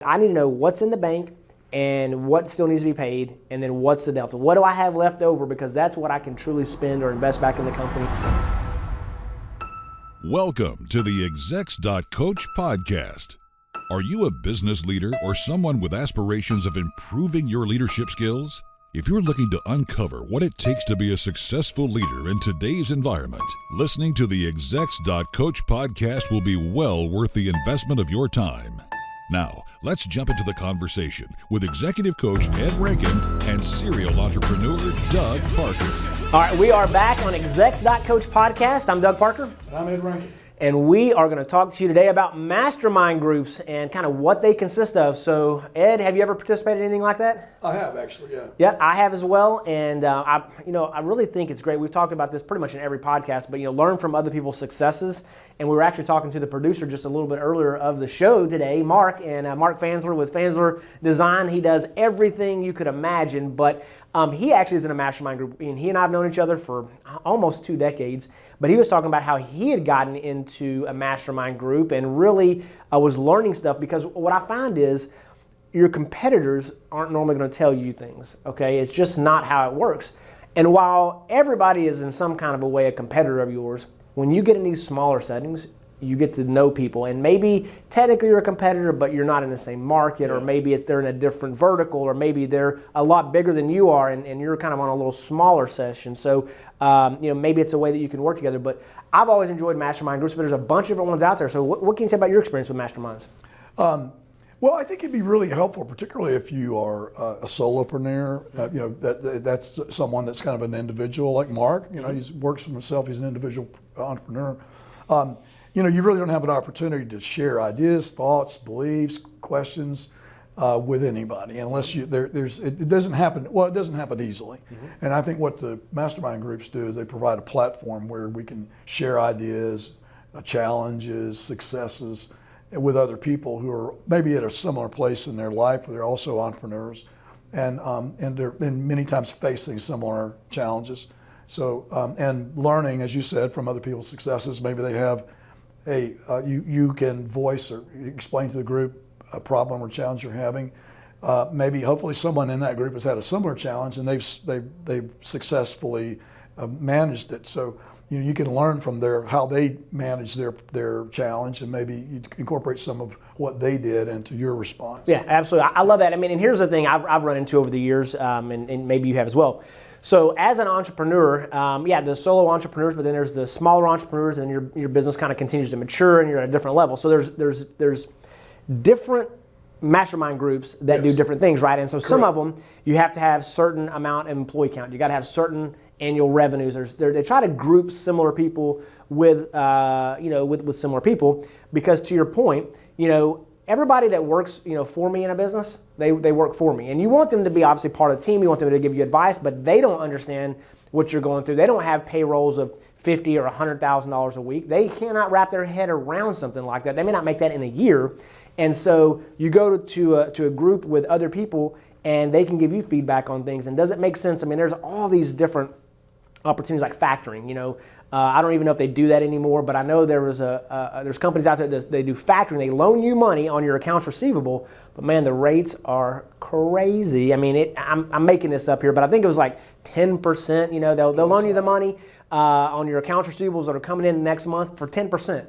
I need to know what's in the bank and what still needs to be paid, and then what's the delta. What do I have left over? Because that's what I can truly spend or invest back in the company. Welcome to the Execs.Coach podcast. Are you a business leader or someone with aspirations of improving your leadership skills? If you're looking to uncover what it takes to be a successful leader in today's environment, listening to the Execs.Coach podcast will be well worth the investment of your time. Now, let's jump into the conversation with Executive Coach Ed Rankin and serial entrepreneur Doug Parker. All right, we are back on Execs.Coach podcast. I'm Doug Parker. And I'm Ed Rankin. And we are going to talk to you today about mastermind groups and kind of what they consist of. So, Ed, have you ever participated in anything like that? I have, actually, yeah. Yeah, I have as well. And I really think it's great. We've talked about this pretty much in every podcast, but learn from other people's successes. And we were actually talking to the producer just a little bit earlier of the show today, Mark, and Mark Fansler with Fansler Design. He does everything you could imagine, but he actually is in a mastermind group, and he and I have known each other for almost 2 decades. But he was talking about how he had gotten into a mastermind group and really was learning stuff, because what I find is your competitors aren't normally going to tell you things, okay? It's just not how it works. And while everybody is in some kind of a way a competitor of yours, when you get in these smaller settings, you get to know people, and maybe technically you're a competitor, but you're not in the same market, or maybe they're in a different vertical, or maybe they're a lot bigger than you are, and you're kind of on a little smaller session. So, maybe it's a way that you can work together. But I've always enjoyed mastermind groups, but there's a bunch of different ones out there. So, what can you say about your experience with masterminds? Well, I think it'd be really helpful, particularly if you are a solopreneur. That's someone that's kind of an individual, like Mark. He works for himself. He's an individual entrepreneur. You really don't have an opportunity to share ideas, thoughts, beliefs, questions with anybody unless it doesn't happen. Well, it doesn't happen easily. Mm-hmm. And I think what the mastermind groups do is they provide a platform where we can share ideas, challenges, successes with other people who are maybe at a similar place in their life, where they're also entrepreneurs, and they're many times facing similar challenges. So and learning, as you said, from other people's successes. Maybe they have you can voice or explain to the group a problem or challenge you're having. Maybe hopefully someone in that group has had a similar challenge and they've successfully managed it. So you can learn from how they manage their challenge, and maybe you incorporate some of what they did into your response. Yeah, absolutely. I love that. I mean, and here's the thing I've run into over the years, and maybe you have as well. So as an entrepreneur, the solo entrepreneurs, but then there's the smaller entrepreneurs, and your business kind of continues to mature, and you're at a different level. So there's different mastermind groups that do different things, right? And so some of them, you have to have certain amount of employee count. You got to have certain annual revenues. They try to group similar people with similar people, because to your point, everybody that works, for me in a business, they work for me. And you want them to be obviously part of the team. You want them to give you advice, but they don't understand what you're going through. They don't have payrolls of $50,000 or $100,000 a week. They cannot wrap their head around something like that. They may not make that in a year. And so you go to a group with other people, and they can give you feedback on things. And does it make sense? I mean, there's all these different opportunities like factoring. I don't even know if they do that anymore, but I know there's companies out there that they do factoring. They loan you money on your accounts receivable, but man, the rates are crazy. I mean, I'm making this up here, but I think it was like 10%. They'll loan you the money on your accounts receivables that are coming in next month for 10%.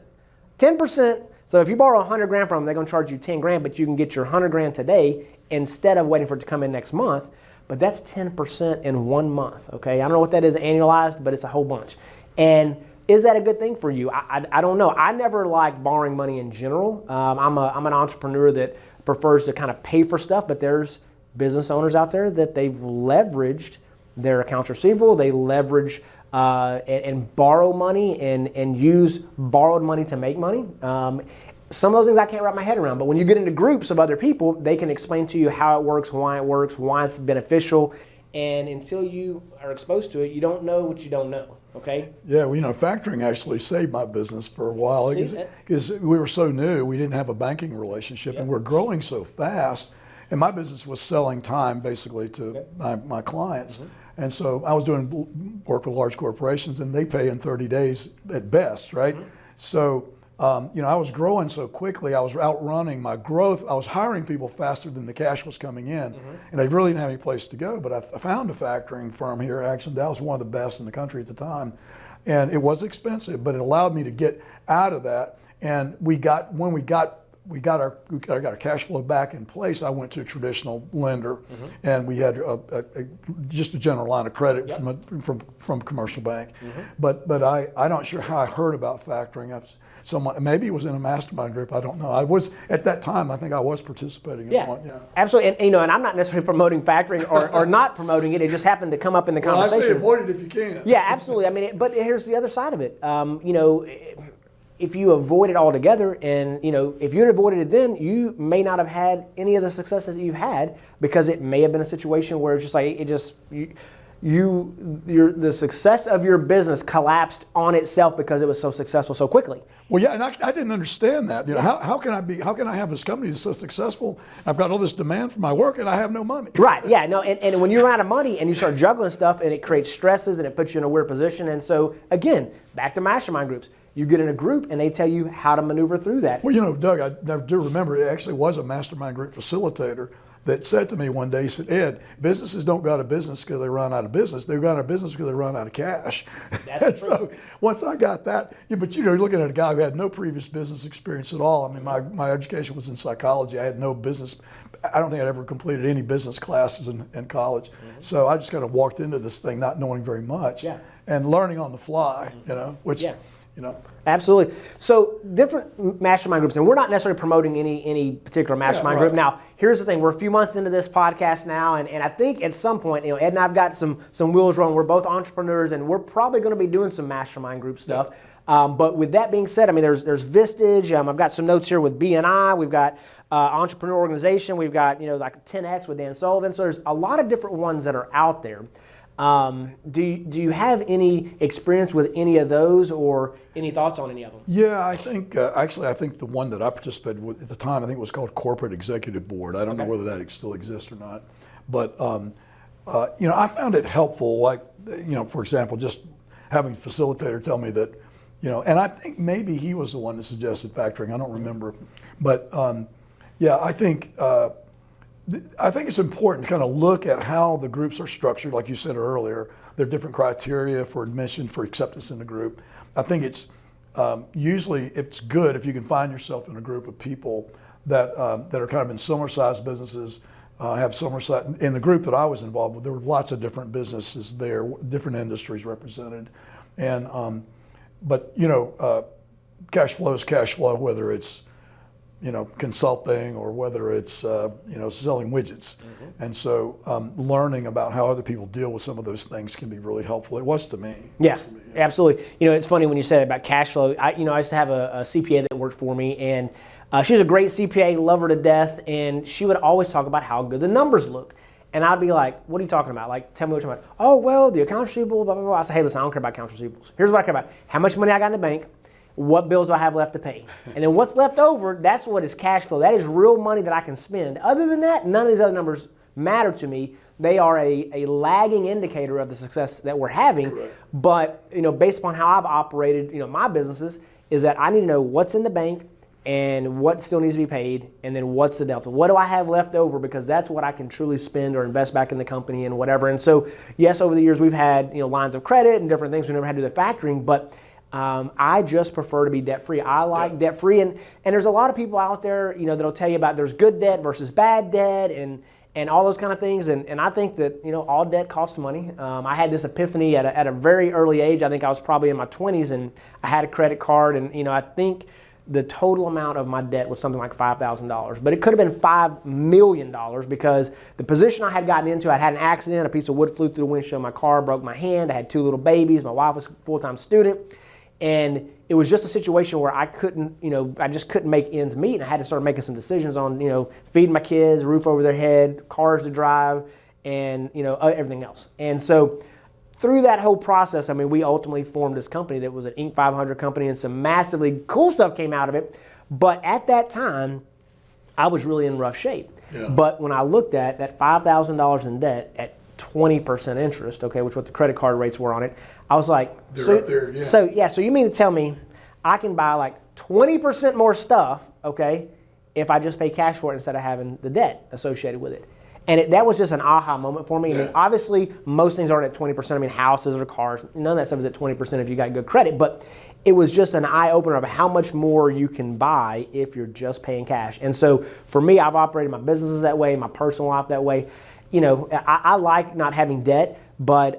10%. So if you borrow $100,000 from them, they're going to charge you $10,000, but you can get your $100,000 today instead of waiting for it to come in next month. But that's 10% in 1 month. Okay, I don't know what that is annualized, but it's a whole bunch. And is that a good thing for you? I don't know. I never like borrowing money in general. I'm an entrepreneur that prefers to kind of pay for stuff, but there's business owners out there that they've leveraged their accounts receivable. They leverage and borrow money and use borrowed money to make money. Some of those things I can't wrap my head around, but when you get into groups of other people, they can explain to you how it works, why it's beneficial, and until you are exposed to it, you don't know what you don't know. Okay. Yeah, factoring actually saved my business for a while because we were so new. We didn't have a banking relationship, and we're growing so fast. And my business was selling time basically to my clients. Mm-hmm. And so I was doing work with large corporations, and they pay in 30 days at best, right? Mm-hmm. So I was growing so quickly. I was outrunning my growth. I was hiring people faster than the cash was coming in, and I really didn't have any place to go. But I found a factoring firm here, Action Dallas, one of the best in the country at the time, and it was expensive, but it allowed me to get out of that. And when we got our cash flow back in place, I went to a traditional lender, and we had just a general line of credit from commercial bank. But I'm not sure how I heard about factoring. Someone, maybe it was in a mastermind group. I don't know. I was at that time. I think I was participating in one. Yeah, absolutely. And and I'm not necessarily promoting factoring or not promoting it. It just happened to come up in the conversation. I say avoid it if you can. Yeah, absolutely. I mean, but here's the other side of it. If you avoid it altogether, and if you'd avoided it then, you may not have had any of the successes that you've had, because it may have been a situation where it's just like the success of your business collapsed on itself because it was so successful so quickly. Well, yeah, and I didn't understand that. How can I have this company that's so successful? I've got all this demand for my work, and I have no money. Right. Yeah. No. And when you're out of money and you start juggling stuff, and it creates stresses and it puts you in a weird position. And so again, back to mastermind groups. You get in a group and they tell you how to maneuver through that. Well, Doug, I do remember it actually was a mastermind group facilitator that said to me one day, he said, Ed, businesses don't go out of business because they run out of business. They go out of business because they run out of cash. That's true. So once I got that, but you're looking at a guy who had no previous business experience at all. I mean, my education was in psychology. I had no business. I don't think I'd ever completed any business classes in college. So I just kind of walked into this thing not knowing very much and learning on the fly, which. Yeah. Absolutely. So different mastermind groups, and we're not necessarily promoting any particular mastermind group. Now, here's the thing: we're a few months into this podcast now, and I think at some point, Ed and I've got some wheels rolling. We're both entrepreneurs, and we're probably going to be doing some mastermind group stuff. But with that being said, I mean, there's Vistage. I've got some notes here with BNI. We've got Entrepreneur Organization. We've got like 10X with Dan Sullivan. So there's a lot of different ones that are out there. Do you have any experience with any of those, or any thoughts on any of them? Yeah, I think I think the one that I participated with at the time, I think it was called Corporate Executive Board. I don't know whether that still exists or not, but I found it helpful. Like for example, just having a facilitator tell me that, and I think maybe he was the one that suggested factoring. I don't remember, but I think it's important to kind of look at how the groups are structured. Like you said earlier, there are different criteria for admission, for acceptance in the group. I think it's usually it's good if you can find yourself in a group of people that are kind of in similar sized businesses, have similar size. In the group that I was involved with, there were lots of different businesses there, different industries represented, and cash flow is cash flow, whether it's consulting or whether it's, selling widgets. And so learning about how other people deal with some of those things can be really helpful. It was to me. Yeah, absolutely. It's funny when you said about cash flow. I used to have a CPA that worked for me, and she was a great CPA, love her to death, and she would always talk about how good the numbers look. And I'd be like, what are you talking about? Like, tell me what you're talking about. Oh, well, the accounts receivable, blah, blah, blah. I said, hey, listen, I don't care about accounts receivables. Here's what I care about. How much money I got in the bank. What bills do I have left to pay? And then what's left over, that's what is cash flow. That is real money that I can spend. Other than that, none of these other numbers matter to me. They are a lagging indicator of the success that we're having. Correct. But based upon how I've operated my businesses, is that I need to know what's in the bank and what still needs to be paid, and then what's the delta. What do I have left over? Because that's what I can truly spend or invest back in the company and whatever. And so, yes, over the years we've had lines of credit and different things. We never had to do the factoring, but I just prefer to be debt-free. I like debt-free, and there's a lot of people out there, that'll tell you about there's good debt versus bad debt, and all those kind of things. And I think that all debt costs money. I had this epiphany at a very early age. I think I was probably in my 20s, and I had a credit card, and I think the total amount of my debt was something like $5,000, but it could have been $5 million because the position I had gotten into, I'd had an accident, a piece of wood flew through the windshield of my car, broke my hand. I had 2 little babies. My wife was a full-time student. And it was just a situation where I couldn't, I just couldn't make ends meet, and I had to start making some decisions on, feeding my kids, roof over their head, cars to drive, and everything else. And so through that whole process, we ultimately formed this company that was an Inc. 500 company, and some massively cool stuff came out of it. But at that time, I was really in rough shape. Yeah. But when I looked at that $5,000 in debt at 20% interest, which what the credit card rates were on it, I was like, so you mean to tell me I can buy like 20% more stuff, okay, if I just pay cash for it instead of having the debt associated with it. And that was just an aha moment for me. I mean, obviously, most things aren't at 20%. I mean, houses or cars, none of that stuff is at 20% if you got good credit. But it was just an eye-opener of how much more you can buy if you're just paying cash. And so for me, I've operated my businesses that way, my personal life that way. You know, I like not having debt. But,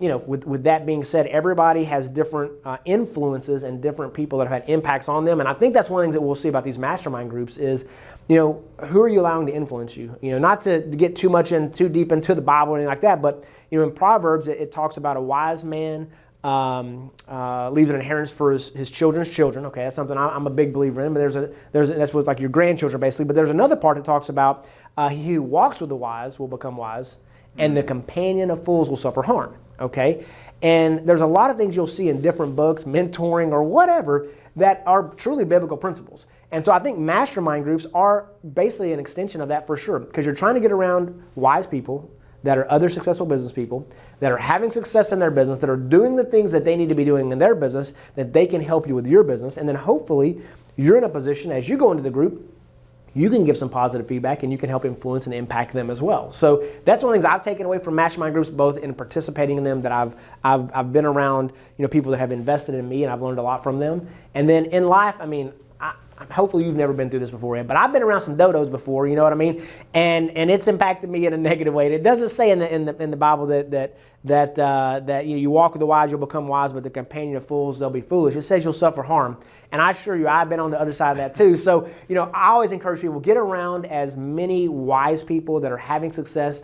you know, with that being said, everybody has different influences and different people that have had impacts on them. And I think that's one of the things that we'll see about these mastermind groups is, you know, who are you allowing to influence you? You know, not to get too deep into the Bible or anything like that, but, you know, in Proverbs, it talks about a wise man leaves an inheritance for his children's children. Okay, that's something I'm a big believer in, but that's with like your grandchildren basically. But there's another part that talks about he who walks with the wise will become wise, and the companion of fools will suffer harm, okay? And there's a lot of things you'll see in different books, mentoring or whatever, that are truly biblical principles. And so I think mastermind groups are basically an extension of that for sure, because you're trying to get around wise people that are other successful business people, that are having success in their business, that are doing the things that they need to be doing in their business, that they can help you with your business. And then hopefully you're in a position as you go into the group, you can give some positive feedback and you can help influence and impact them as well. So that's one of the things I've taken away from mastermind groups, both in participating in them, that I've been around, you know, people that have invested in me and I've learned a lot from them. And then in life, I mean, hopefully you've never been through this before, Ed, but I've been around some dodos before, you know what I mean? And it's impacted me in a negative way. And it doesn't say in the Bible that you walk with the wise, you'll become wise, but the companion of fools, they'll be foolish. It says you'll suffer harm. And I assure you, I've been on the other side of that too. So, you know, I always encourage people, get around as many wise people that are having success,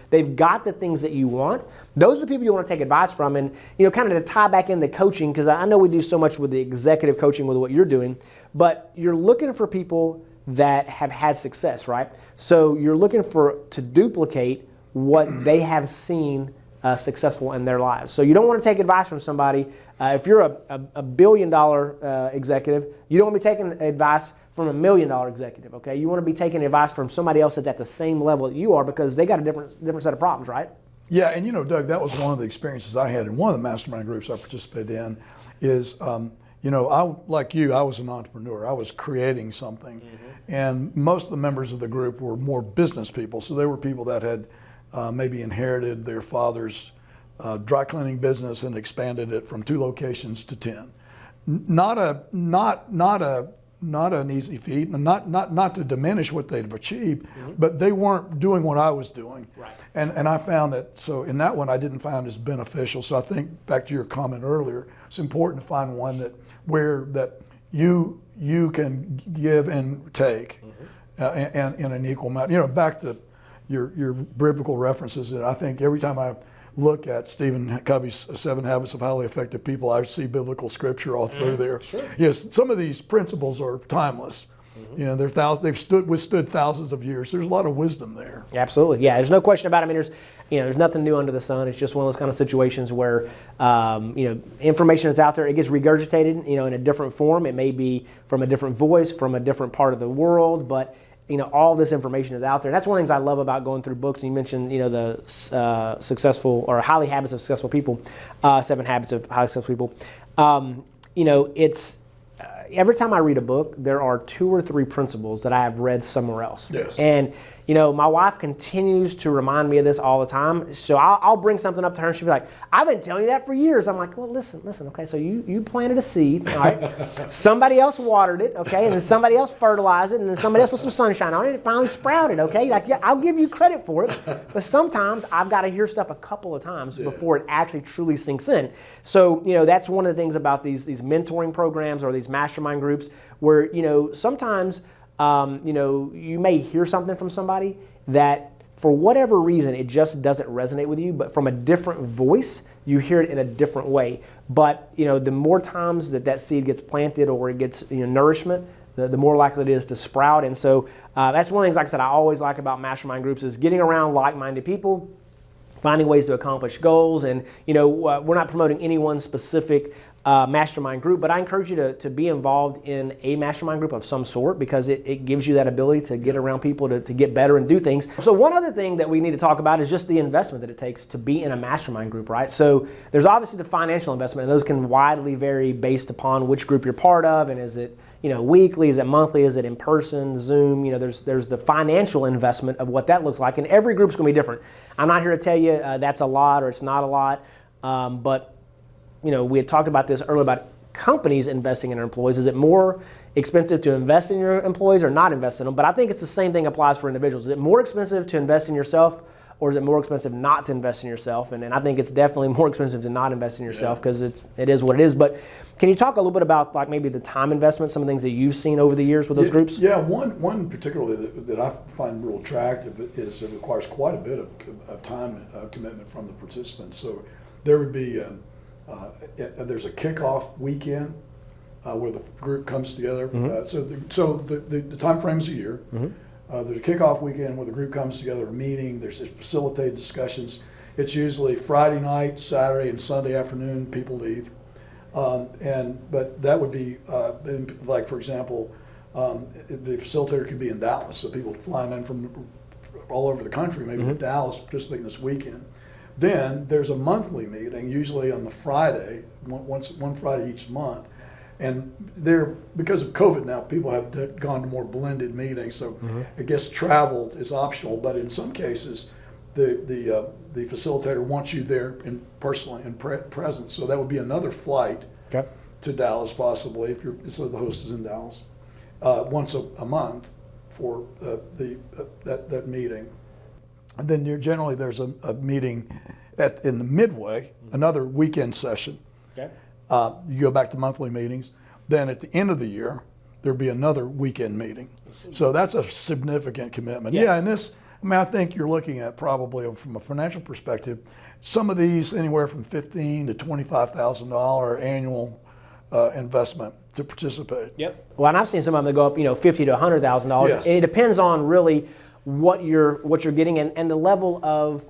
they've got the things that you want. Those are the people you want to take advice from. And, you know, kind of to tie back into coaching, because I know we do so much with the executive coaching with what you're doing, but you're looking for people that have had success, right? So you're looking to duplicate what they have seen successful in their lives. So you don't want to take advice from somebody. If you're a billion-dollar executive, you don't want to be taking advice from a $1 million executive, okay? You want to be taking advice from somebody else that's at the same level that you are, because they got a different set of problems, right? Yeah, and you know, Doug, that was one of the experiences I had in one of the mastermind groups I participated in is, you know, like you, I was an entrepreneur. I was creating something. Mm-hmm. And most of the members of the group were more business people. So they were people that had maybe inherited their father's dry cleaning business and expanded it from 2 locations to 10. Not an easy feat, and not to diminish what they've achieved, mm-hmm. but they weren't doing what I was doing. Right. And I found that, so in that one I didn't find as beneficial. So I think back to your comment earlier, it's important to find one that you can give and take, mm-hmm. And in an equal amount. You know, back to your biblical references, and I think every time I look at Stephen Covey's 7 Habits of Highly Effective People, I see biblical scripture all through there. Sure. Yes, some of these principles are timeless. Mm-hmm. You know, they've withstood thousands of years. There's a lot of wisdom there. Absolutely, yeah. There's no question about it. I mean, there's nothing new under the sun. It's just one of those kind of situations where, information is out there. It gets regurgitated, in a different form. It may be from a different voice, from a different part of the world, but all this information is out there. And that's one of the things I love about going through books. And you mentioned, the successful or highly habits of successful people, 7 habits of highly successful people. It's every time I read a book, there are 2 or 3 principles that I have read somewhere else. Yes. And my wife continues to remind me of this all the time. So I'll bring something up to her and she'll be like, I've been telling you that for years. I'm like, well, listen, okay, so you planted a seed, all right? Somebody else watered it, okay? And then somebody else fertilized it, and then somebody else put some sunshine on it, and it finally sprouted, okay? Like, yeah, I'll give you credit for it, but sometimes I've got to hear stuff a couple of times before it actually truly sinks in. So, that's one of the things about these mentoring programs or these mastermind groups where, sometimes you may hear something from somebody that for whatever reason it just doesn't resonate with you, but from a different voice, you hear it in a different way. But the more times that seed gets planted or it gets nourishment, the more likely it is to sprout. And so that's one of the things, like I said, I always like about mastermind groups is getting around like-minded people, finding ways to accomplish goals. And we're not promoting any one specific mastermind group, but I encourage you to be involved in a mastermind group of some sort, because it gives you that ability to get around people to get better and do things. So one other thing that we need to talk about is just the investment that it takes to be in a mastermind group, right? So there's obviously the financial investment, and those can widely vary based upon which group you're part of, and is it weekly, is it monthly, is it in person, Zoom? There's the financial investment of what that looks like, and every group's going to be different. I'm not here to tell you that's a lot or it's not a lot, but we had talked about this earlier about companies investing in their employees. Is it more expensive to invest in your employees or not invest in them? But I think it's the same thing applies for individuals. Is it more expensive to invest in yourself, or is it more expensive not to invest in yourself? And I think it's definitely more expensive to not invest in yourself, because it is what it is. But can you talk a little bit about like maybe the time investment, some of the things that you've seen over the years with those groups? Yeah, one particularly that I find real attractive is it requires quite a bit of time commitment from the participants. So there would be there's a kickoff weekend where the group comes together. Mm-hmm. So the time frame's a year. Mm-hmm. There's a kickoff weekend where the group comes together, a meeting. There's facilitated discussions. It's usually Friday night, Saturday, and Sunday afternoon. People leave, but that would be like, for example, the facilitator could be in Dallas, so people flying in from all over the country, maybe to Dallas, participating this weekend. Then there's a monthly meeting, usually on the Friday, one Friday each month. And because of COVID now, people have gone to more blended meetings. So I guess travel is optional, but in some cases, the facilitator wants you there personally and present. So that would be another flight to Dallas, possibly, so the host is in Dallas, once a month for that meeting. And then generally there's a meeting in the midway, another weekend session. Okay. You go back to monthly meetings. Then at the end of the year, there'd be another weekend meeting. So that's a significant commitment. Yeah, and I think you're looking at probably from a financial perspective, some of these anywhere from $15,000 to $25,000 annual investment to participate. Yep. Well, and I've seen some of them that go up, $50,000 to $100,000. Yes. And it depends on really what you're getting and the level of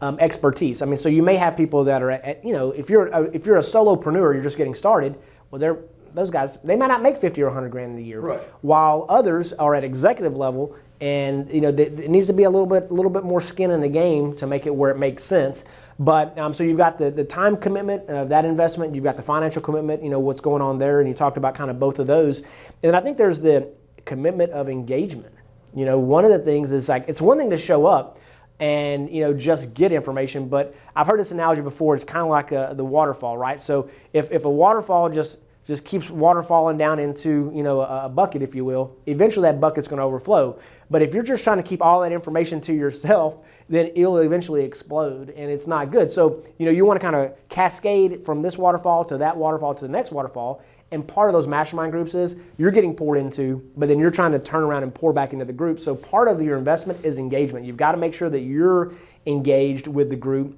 expertise. I mean, so you may have people that are at if you're a solopreneur, you're just getting started. Well, those guys, they might not make 50 or 100 grand in a year. Right. While others are at executive level, and it needs to be a little bit more skin in the game to make it where it makes sense. But so you've got the time commitment of that investment, you've got the financial commitment, what's going on there, and you talked about kind of both of those. And I think there's the commitment of engagement. One of the things is like, it's one thing to show up and just get information, but I've heard this analogy before. It's kind of like the waterfall, right? So if a waterfall just keeps waterfalling down into a bucket, if you will, eventually that bucket's going to overflow. But if you're just trying to keep all that information to yourself, then it'll eventually explode, and it's not good. So you want to kind of cascade from this waterfall to that waterfall to the next waterfall. And part of those mastermind groups is you're getting poured into, but then you're trying to turn around and pour back into the group. So part of your investment is engagement. You've got to make sure that you're engaged with the group.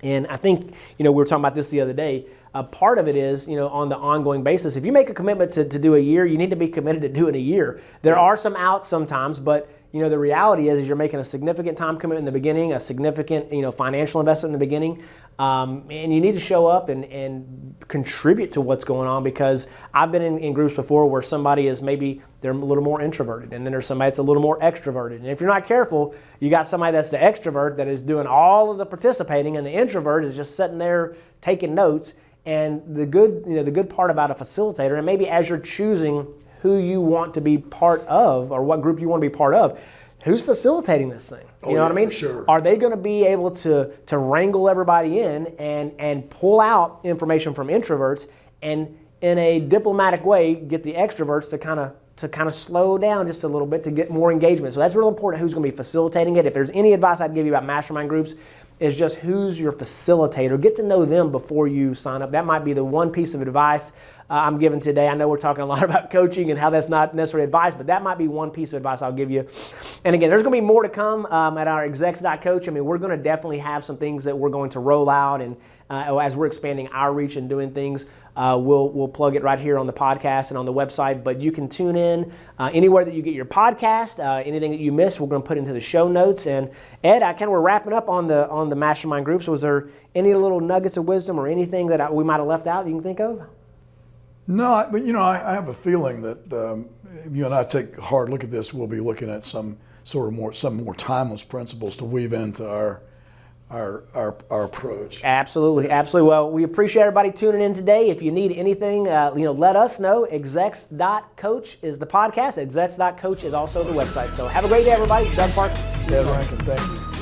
And I think, we were talking about this the other day. Part of it is, on the ongoing basis. If you make a commitment to do a year, you need to be committed to doing a year. There are some outs sometimes, but the reality is you're making a significant time commitment in the beginning, a significant financial investment in the beginning, and you need to show up and contribute to what's going on. Because I've been in groups before where somebody is maybe they're a little more introverted, and then there's somebody that's a little more extroverted. And if you're not careful, you got somebody that's the extrovert that is doing all of the participating, and the introvert is just sitting there taking notes. And the good part about a facilitator, and maybe as you're choosing who you want to be part of or what group you want to be part of, who's facilitating this thing? You know what I mean? For sure. Are they going to be able to wrangle everybody in and pull out information from introverts and in a diplomatic way get the extroverts to kind of slow down just a little bit to get more engagement? So that's real important, who's going to be facilitating it. If there's any advice I'd give you about mastermind groups, is just who's your facilitator. Get to know them before you sign up. That might be the one piece of advice I'm giving today. I know we're talking a lot about coaching and how that's not necessarily advice, but that might be one piece of advice I'll give you. And again, there's going to be more to come at our Execs.Coach. I mean, we're going to definitely have some things that we're going to roll out, and as we're expanding our reach and doing things, we'll plug it right here on the podcast and on the website. But you can tune in anywhere that you get your podcast. Anything that you missed, we're going to put into the show notes. And Ed, we're wrapping up on the mastermind groups. Was there any little nuggets of wisdom or anything that we might have left out you can think of? No, but I have a feeling that if you and I take a hard look at this, we'll be looking at some more timeless principles to weave into our approach. Absolutely. Well, we appreciate everybody tuning in today. If you need anything, let us know. Execs.Coach is the podcast. Execs.Coach is also the website. So have a great day, everybody. Doug Park. Yeah, Rankin, thank you.